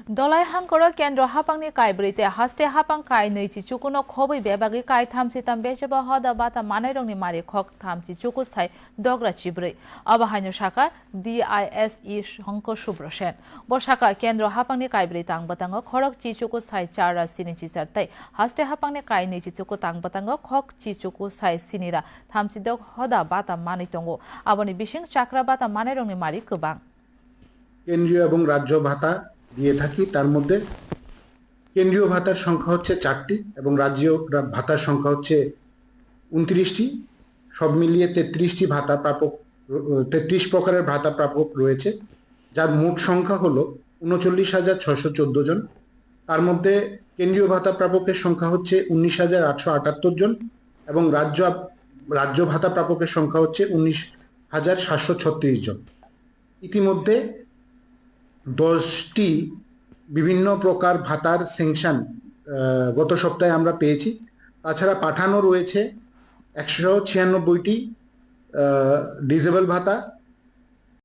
Dolai Hankoro Kendro Hapangni Kaibrite Haste Hapang Kai Nichi Chukuno Kobi Bebagi Kai Tamsitam Bechaba Hoda Bata Maneroni Mari Kok Tamsi Chukusai Dogra Chibri Abahainu Shaka DISE Honko Shubroshen Boshaka Kendro Hapangni Kaibri Tang Batango Korok Chichukusai Chara Sinichi Sartai Haste Hapangni Kai Nichi Chukutang Batango Kok Chichukusai Sinira Tamsi Dog Hoda Bata Manitongo Aboni Bishing Chakra Bata Maneroni Mari Kubang কেন্দ্রীয় এবং রাজ্য ভাতা দিয়ে থাকি তার মধ্যে কেন্দ্রীয় ভাতার সংখ্যা হচ্ছে 4টি এবং রাজ্য ভাতার সংখ্যা হচ্ছে 29টি সব মিলিয়ে 33টি ভাতা প্রাপক 33 প্রকারের ভাতা প্রাপক রয়েছে যার মোট সংখ্যা হলো ৩৯৬১৪ জন তার মধ্যে কেন্দ্রীয় ভাতা প্রাপকের সংখ্যা হচ্ছে ১৯৮৭৮ জন এবং রাজ্য ভাতা প্রাপকের সংখ্যা হচ্ছে ১৯৭৩৬ জন ইতিমধ্যে 10টি বিভিন্ন প্রকার ভাতার স্যাংশন গত সপ্তাহে আমরা পেয়েছি তাছাড়া পাঠানো রয়েছে 196টি ডিসেবল ভাতা